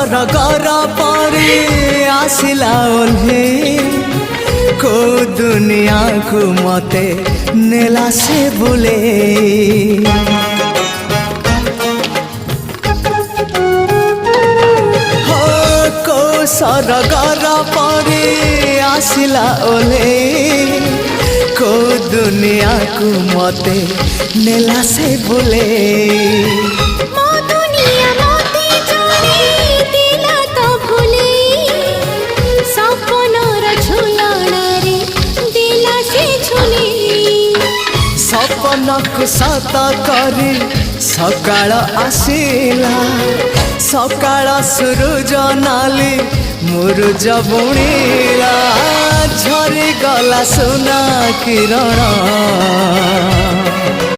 सरगर परे आसिला ओल्हे को दुनिया को मते नेला से बोले हो को सरगर परे आसिला ओल्हे को दुनिया को मते नेला से बोले सपनक सत करी सकाळ आसिला सकाळ सूरज नाली मुरुज बुणीला झरी गला सुना किरण।